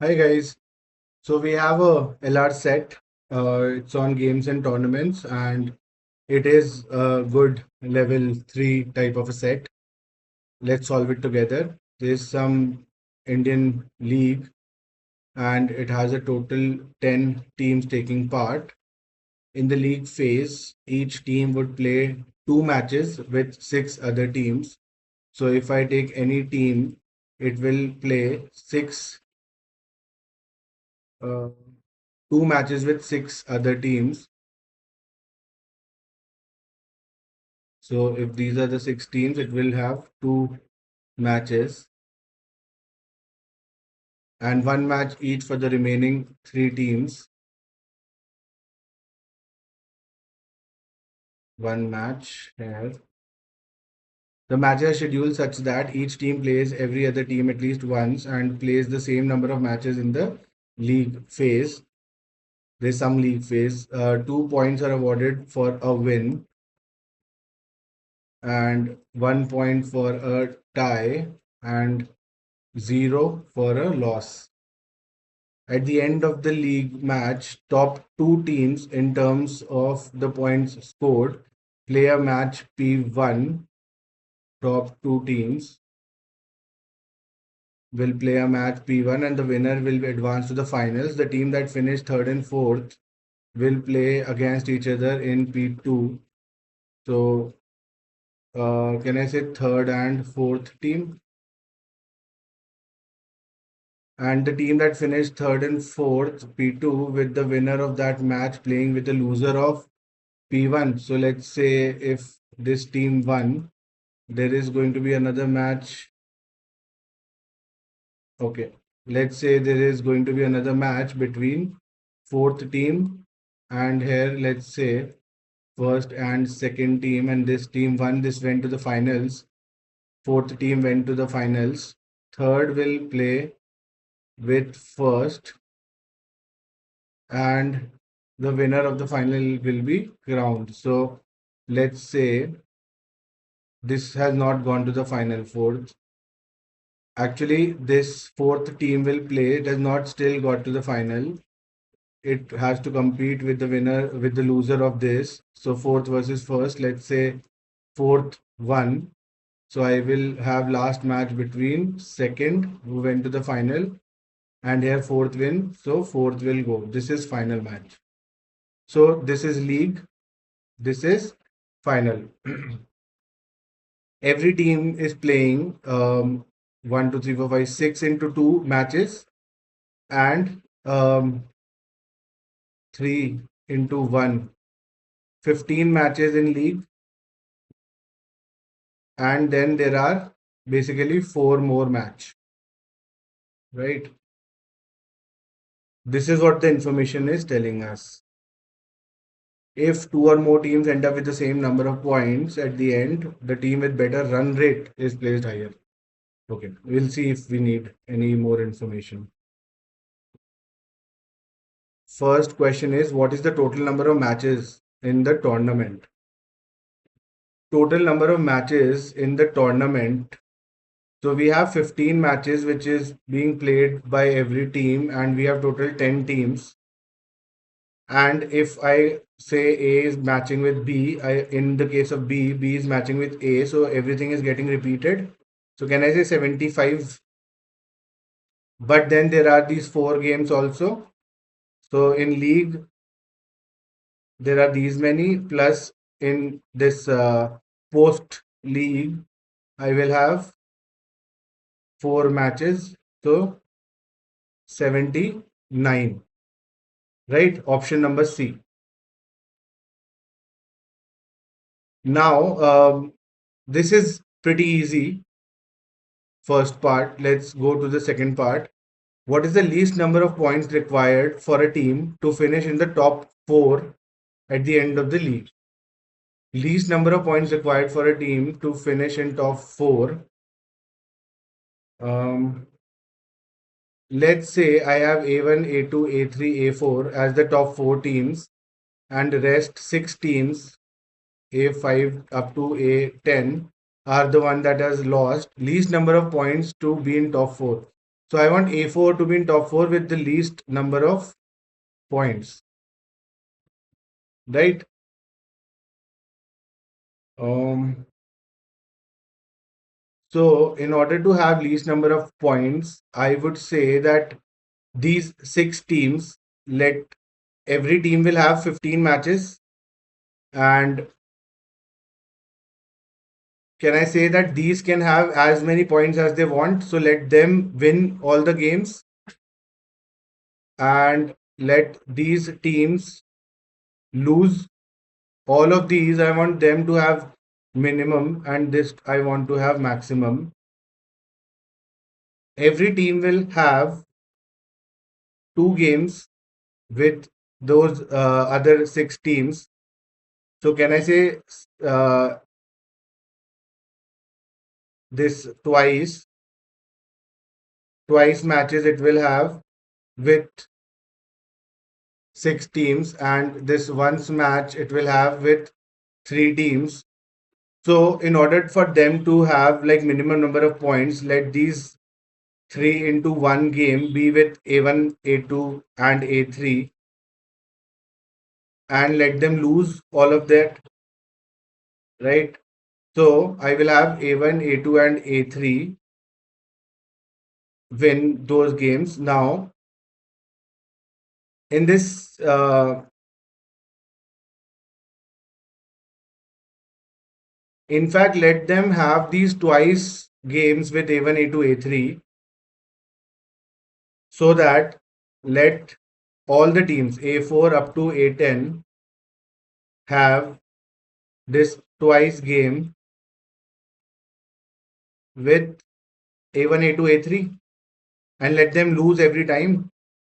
Hi guys. So we have a LR set. It's on games and tournaments, and it is a good level 3 type of a set. Let's solve it together. There's some Indian league, and it has a total 10 teams taking part. In the league phase, each team would play two matches with six other teams. So if I take any team, it will play uh, two matches with six other teams. So if these are the six teams, it will have two matches and one match each for the remaining three teams. One match here. The matches are scheduled such that each team plays every other team at least once and plays the same number of matches in the league phase. There's some league phase. 2 points are awarded for a win and 1 point for a tie and zero for a loss. At the end of the league match, top two teams in terms of the points scored play a match P1. Top two teams will play a match P1 and the winner will advance to the finals. The team that finished third and fourth will play against each other in P2. So, can I say third and fourth team? And the team that finished third and fourth P2 with the winner of that match playing with the loser of P1. So let's say if this team won, there is going to be another match. Okay. Let's say there is going to be another match between fourth team and here, let's say first and second team, and this team won, this went to the finals. Fourth team went to the finals. Third will play with first, and the winner of the final will be crowned. So let's say this has not gone to the final fourth. Actually, this fourth team will play, does not still got to the final. It has to compete with the winner, with the loser of this. So fourth versus first, let's say fourth won. So I will have last match between second who went to the final and here fourth win. So fourth will go. This is final match. So this is league. This is final. Every team is playing 1, 2, 3, 4, 5, 6 into 2 matches and 3 into 1, 15 matches in league, and then there are basically 4 more match, right? This is what the information is telling us. If two or more teams end up with the same number of points at the end, the team with better run rate is placed higher. Okay, we'll see if we need any more information. First question is, what is the total number of matches in the tournament? Total number of matches in the tournament. So we have 15 matches which is being played by every team, and we have total 10 teams. And if I say A is matching with B, in the case of B, B is matching with A, so everything is getting repeated. So can I say 75? But then there are these 4 games also. So in league, there are these many, plus in this post league, I will have 4 matches. So 79, right? Option number C. Now, this is pretty easy. First part, let's go to the second part. What is the least number of points required for a team to finish in the top 4 at the end of the league? Least number of points required for a team to finish in top 4. Um, let's say I have A1, A2, A3, A4 as the top 4 teams, and the rest 6 teams, A5 up to A10, are the one that has lost least number of points to be in top 4. So I want A4 to be in top 4 with the least number of points, right? Um, so in order to have least number of points, I would say that these 6 teams, let every team will have 15 matches. And can I say that these can have as many points as they want? So let them win all the games and let these teams lose all of these. I want them to have minimum and this I want to have maximum. Every team will have 2 games with those other 6 teams. So can I say uh, this twice matches it will have with 6 teams, and this once match it will have with 3 teams. So in order for them to have like minimum number of points, let these 3 into 1 game be with A1, A2, and A3, and let them lose all of that, right? So I will have A1, A2, and A3 win those games. Now, in this, in fact, let them have these twice games with A1, A2, A3, so that let all the teams A4 up to A10 have this twice game with A1, A2, A3, and let them lose every time.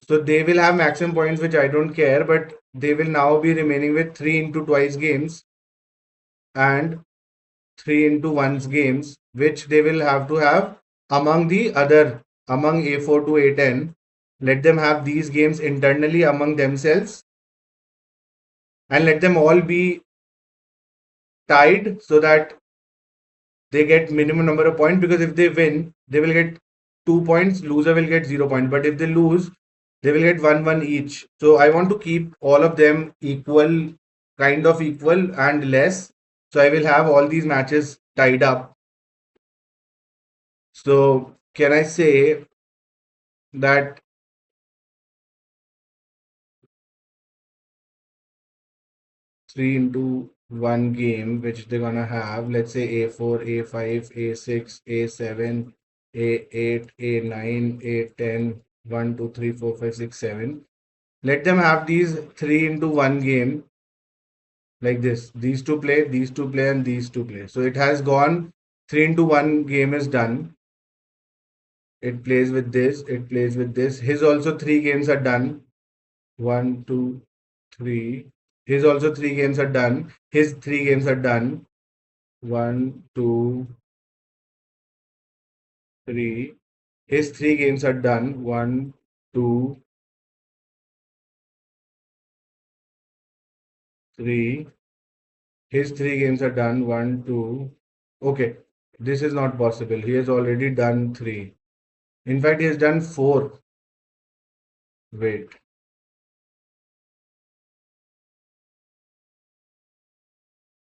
So they will have maximum points, which I don't care, but they will now be remaining with 3 into 2 games and 3 into 1 games, which they will have to have among the other, among A4 to A10. Let them have these games internally among themselves and let them all be tied so that they get minimum number of points, because if they win, they will get 2 points, loser will get 0 points. But if they lose, they will get 1 1 each. So I want to keep all of them equal, kind of equal and less. So I will have all these matches tied up. So can I say that 3 into 1 game, which they're gonna have, let's say A4, A5, A6, A7, A8, A9, A10, 1, 2, 3, 4, 5, 6, 7. Let them have these 3 into 1 game like this. These two play, these two play, and these two play. So it has gone 3 into 1 game is done. It plays with this, it plays with this. His also 3 games are done. 1, 2, 3. His also 3 games are done. His 3 games are done. 1, 2, 3. His 3 games are done. 1, 2, 3. His 3 games are done. 1, 2. Okay, this is not possible. He has already done 3. In fact, he has done 4. Wait.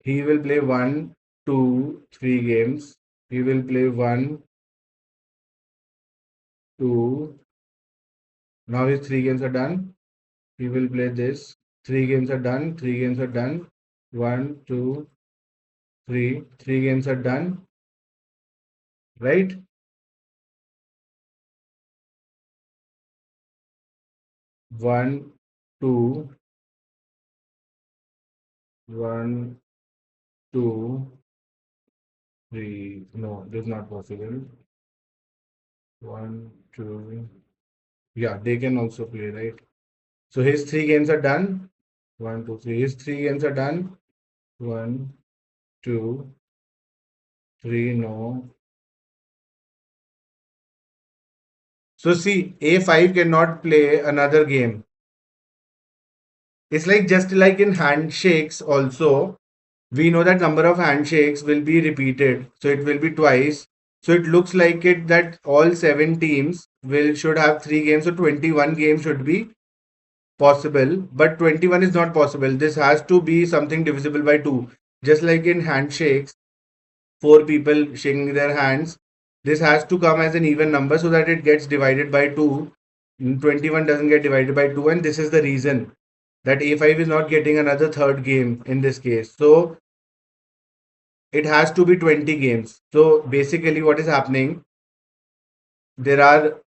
He will play 1, 2, 3 games. He will play 1, 2. Now his 3 games are done. He will play this. 3 games are done. 3 games are done. 1, 2, 3. 3 games are done. Right? One, two, 1, 2, 3. No, this is not possible. 1, 2. Yeah, they can also play, right? So his 3 games are done. 1, 2, 3. His 3 games are done. 1, 2, 3. No. So see, A5 cannot play another game. It's like just like in handshakes also, we know that number of handshakes will be repeated. So it will be twice. So it looks like it that all 7 teams will should have 3 games. So 21 games should be possible, but 21 is not possible. This has to be something divisible by 2. Just like in handshakes, 4 people shaking their hands, this has to come as an even number so that it gets divided by 2. 21 doesn't get divided by 2, and this is the reason that A5 is not getting another third game in this case. So it has to be 20 games. So basically, what is happening? There are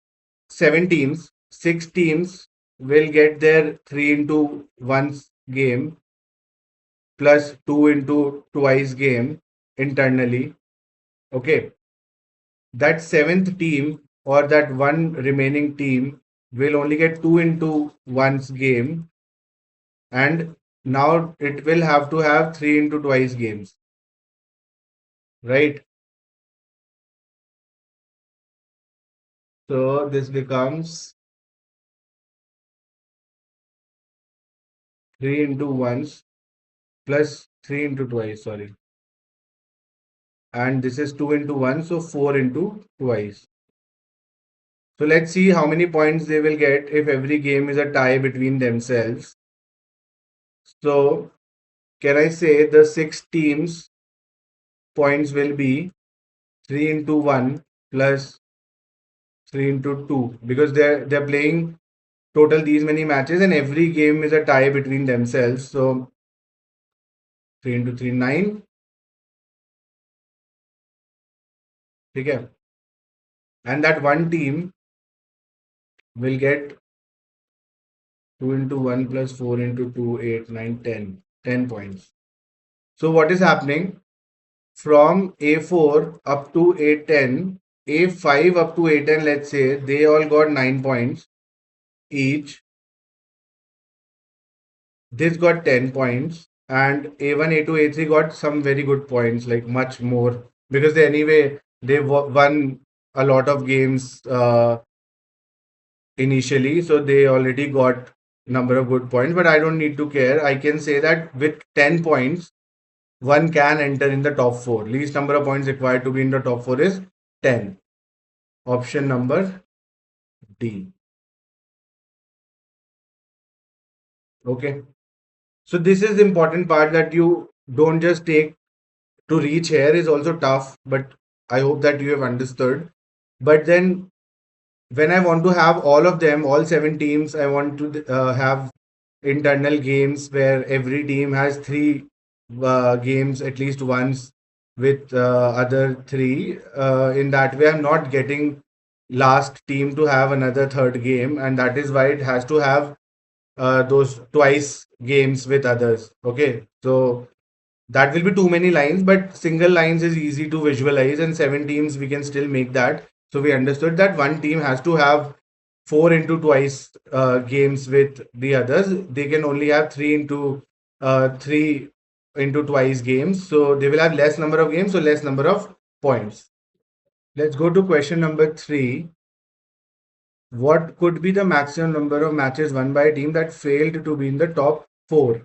7 teams. 6 teams will get their 3 into 1 game plus 2 into twice game internally. Okay. That seventh team or that one remaining team will only get 2 into 1's game, and now it will have to have 3 into twice games, right? So this becomes 3 into 1's plus 3 into twice, sorry. And this is 2 into 1, so 4 into twice. So let's see how many points they will get if every game is a tie between themselves. So can I say the 6 teams points will be 3 into 1 plus 3 into 2, because they're playing total these many matches and every game is a tie between themselves. So 3 into 3, 9. Okay. And that one team will get 2 into 1 plus 4 into 2, 8, 9, 10. 10 points. So what is happening? From A4 up to A10, A5 up to A10, let's say, they all got 9 points each. This got 10 points, and A1, A2, A3 got some very good points, like much more, because they won a lot of games initially, so they already got number of good points. But I don't need to care. I can say that with 10 points, one can enter in the top 4. Least number of points required to be in the top 4 is 10. Option number D. Okay. So this is the important part, that you don't just take to reach here is also tough, but I hope that you have understood. But then when I want to have all of them, all 7 teams, I want to have internal games where every team has 3 games at least once with other 3. In that way, I'm not getting last team to have another third game, and that is why it has to have those twice games with others. Okay, so that will be too many lines, but single lines is easy to visualize, and 7 teams we can still make that. So we understood that one team has to have 4 into twice games with the others. They can only have 3 into twice games. So they will have less number of games, so less number of points. Let's go to question number 3. What could be the maximum number of matches won by a team that failed to be in the top 4?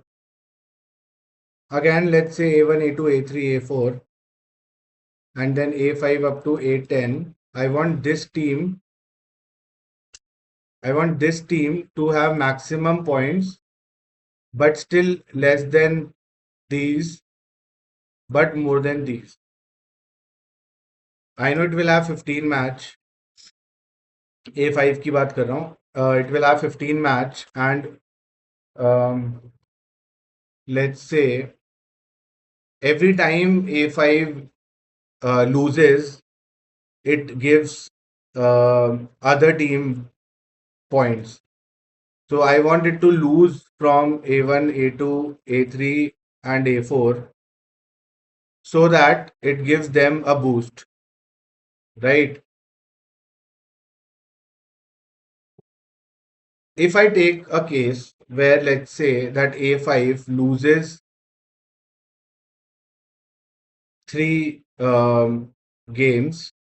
Again, let's say A1, A2, A3, A4, and then A5 up to A10. I want this team to have maximum points, but still less than these, but more than these. I know it will have 15 match. A5 की बात कर रहा हूँ. It will have 15 match, and let's say every time A5 loses, it gives other team points. So I want it to lose from A1, A2, A3, and A4 so that it gives them a boost, right? If I take a case where, let's say that A5 loses 3 games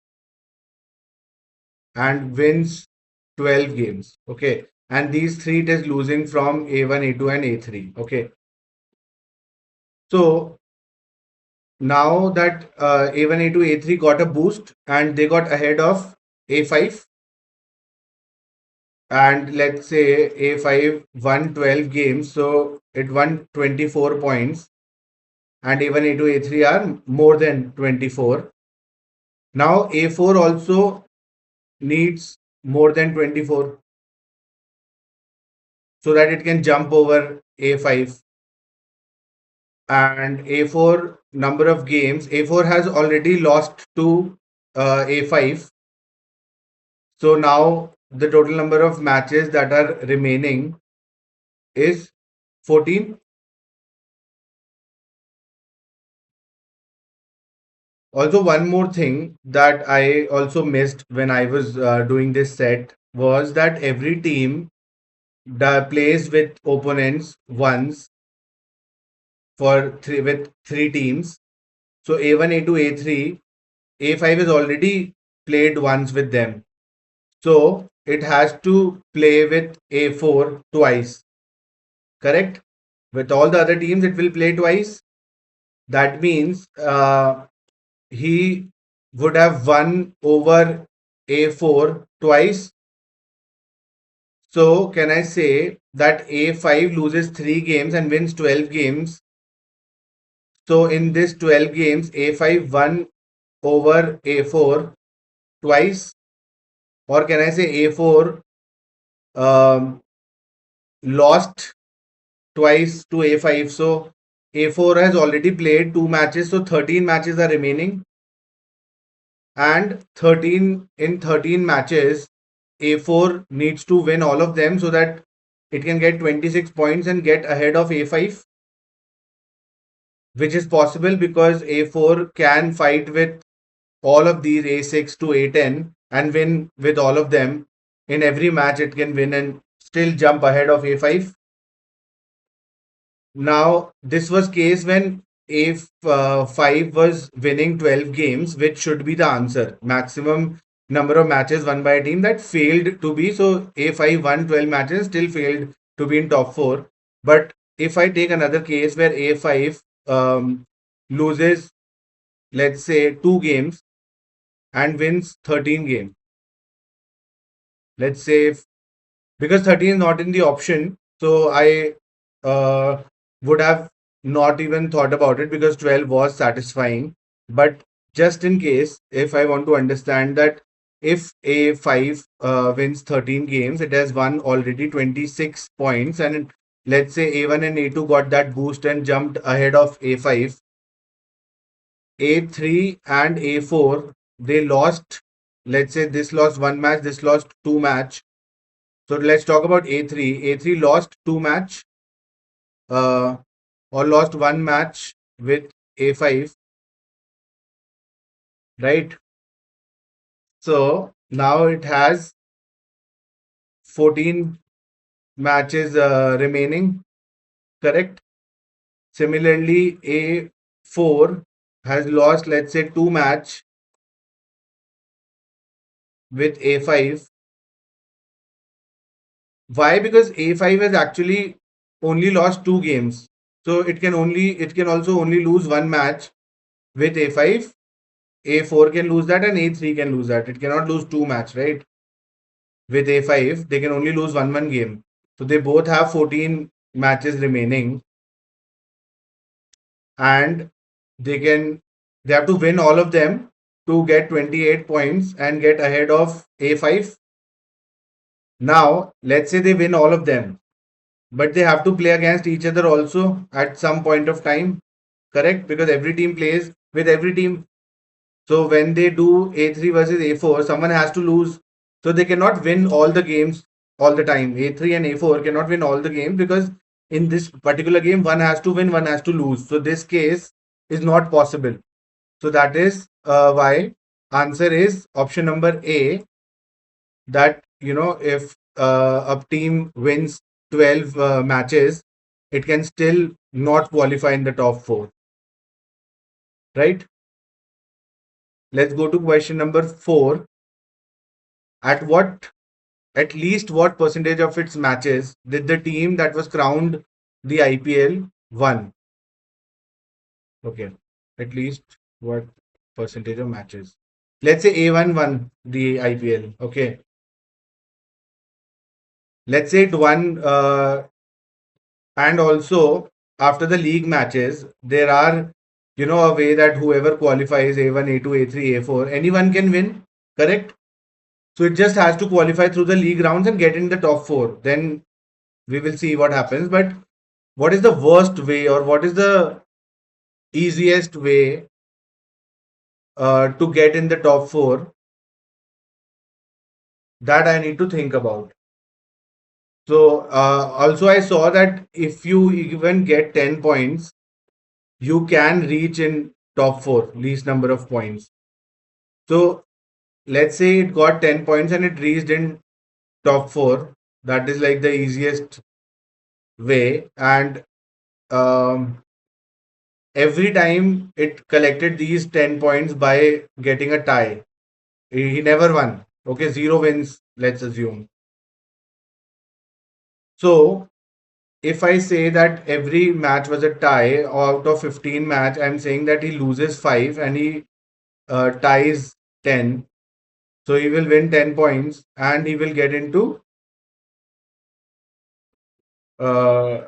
and wins 12 games, okay, and these 3 it is losing from A1, A2, and A3, okay. So now that A1, A2, A3 got a boost and they got ahead of A5, and let's say A5 won 12 games, so it won 24 points, and A1, A2, A3 are more than 24. Now A4 also needs more than 24 so that it can jump over A5. And A4 number of games, A4 has already lost to A5. So now the total number of matches that are remaining is 14. Also, one more thing that I also missed when I was doing this set was that every team plays with opponents once with three teams. So A1, A2, A3, A5 is already played once with them. So it has to play with A4 twice. Correct? With all the other teams, it will play twice. That means he would have won over A4 twice. So can I say that A5 loses 3 games and wins 12 games? So in this 12 games, A5 won over A4 twice. Or can I say A4 um, lost twice to A5? So A4 has already played 2 matches, so 13 matches are remaining. And 13 matches, A4 needs to win all of them so that it can get 26 points and get ahead of A5, which is possible because A4 can fight with all of these A6 to A10 and win with all of them. In every match, it can win and still jump ahead of A5. Now, this was case when A5 was winning 12 games, which should be the answer. Maximum number of matches won by a team that failed to be. So A5 won 12 matches, still failed to be in top 4. But if I take another case where A5 loses, let's say, 2 games and wins 13 games. Let's say because 13 is not in the option, so I would have not even thought about it because 12 was satisfying. But just in case, if I want to understand that if A5 wins 13 games, it has won already 26 points, and let's say A1 and A2 got that boost and jumped ahead of A5. A3 and A4, they lost, let's say this lost 1 match, this lost 2 match. So let's talk about A3. A3 lost 2 match uh, or lost 1 match with A5, right? So now it has 14 matches remaining, correct? Similarly, A4 has lost, let's say, 2 match with A5. Why? Because A5 has actually only lost 2 games. So it can also only lose 1 match with A5. A4 can lose that and A3 can lose that. It cannot lose 2 match, right? With A5, they can only lose one game. So they both have 14 matches remaining and they have to win all of them to get 28 points and get ahead of A5. Now, let's say they win all of them, but they have to play against each other also at some point of time, correct? Because every team plays with every team. So when they do A3 versus A4, someone has to lose. So they cannot win all the games all the time. A3 and A4 cannot win all the games because in this particular game, one has to win, one has to lose. So this case is not possible. So that is why answer is option number A, that if a team wins 12 matches, it can still not qualify in the top 4, right? Let's go to question number 4. At least what percentage of its matches did the team that was crowned the IPL won? Okay. at least what percentage of matches. Let's say A1 won the IPL. Okay. Let's say it won, and also after the league matches, there are, a way that whoever qualifies A1, A2, A3, A4, anyone can win. Correct? So it just has to qualify through the league rounds and get in the top four. Then we will see what happens. But what is the worst way, or what is the easiest way to get in the top four? That I need to think about. So also I saw that if you even get 10 points, you can reach in top four, least number of points. So let's say it got 10 points and it reached in top four. That is like the easiest way. And um, every time it collected these 10 points by getting a tie. He never won. Okay, zero wins, let's assume. So if I say that every match was a tie, out of 15 match, I'm saying that he loses 5 and he ties 10. So he will win 10 points and he will get into uh,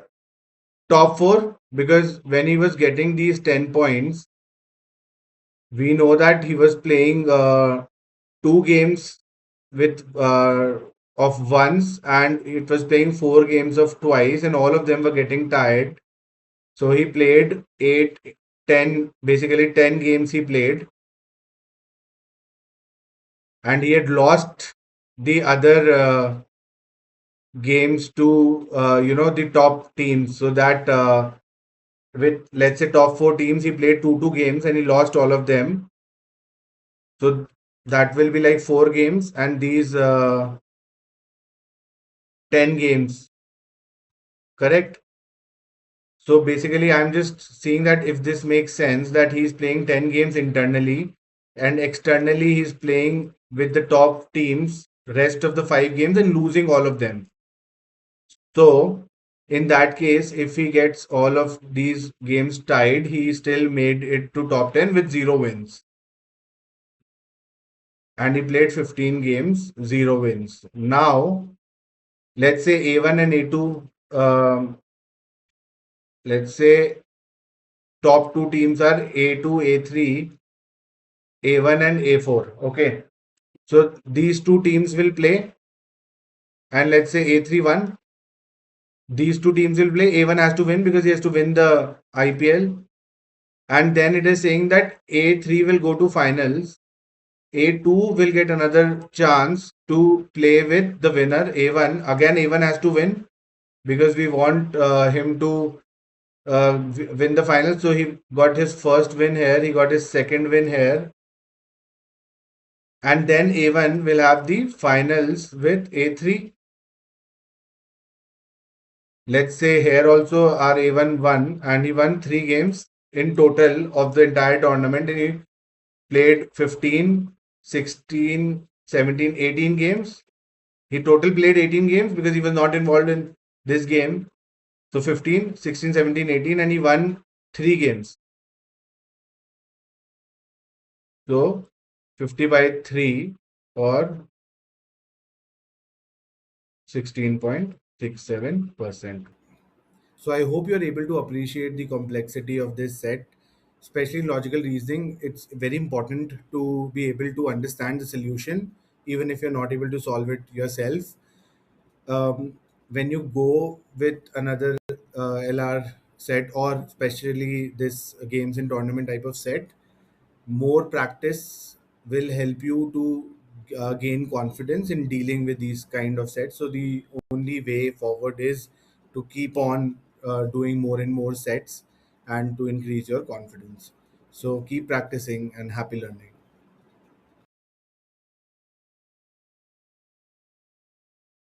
top 4, because when he was getting these 10 points, we know that he was playing 2 games with of once, and it was playing 4 games of twice, and all of them were getting tied. So he played 8, 10, basically 10 games he played, and he had lost the other games to the top teams. So that with, let's say, top 4 teams, he played 2 games and he lost all of them. So that will be like 4 games, and these 10 games, correct? So basically, I'm just seeing that if this makes sense, that he's playing 10 games internally and externally he's playing with the top teams rest of the 5 games and losing all of them. So in that case, if he gets all of these games tied, he still made it to top 10 with 0 wins. And he played 15 games, 0 wins. Now, let's say A1 and A2, let's say top 2 teams are A2, A3, A1 and A4. Okay. So these 2 teams will play, and let's say A3 won. These 2 teams will play. A1 has to win because he has to win the IPL. And then it is saying that A3 will go to finals. A2 will get another chance to play with the winner A1. Again, A1 has to win because we want him to win the finals. So he got his first win here, he got his second win here, and then A1 will have the finals with A3. Let's say here also our A1 won, and he won 3 games in total of the entire tournament, and he played 15, 16, 17, 18 games. He total played 18 games because he was not involved in this game. So 15, 16, 17, 18, and he won 3 games. So 50 by 3 or 16.67%. So I hope you're able to appreciate the complexity of this set, especially in logical reasoning. It's very important to be able to understand the solution, even if you're not able to solve it yourself. When you go with another LR set, or especially this games and tournament type of set, more practice will help you to gain confidence in dealing with these kind of sets. So the only way forward is to keep on doing more and more sets and to increase your confidence. So keep practicing and happy learning.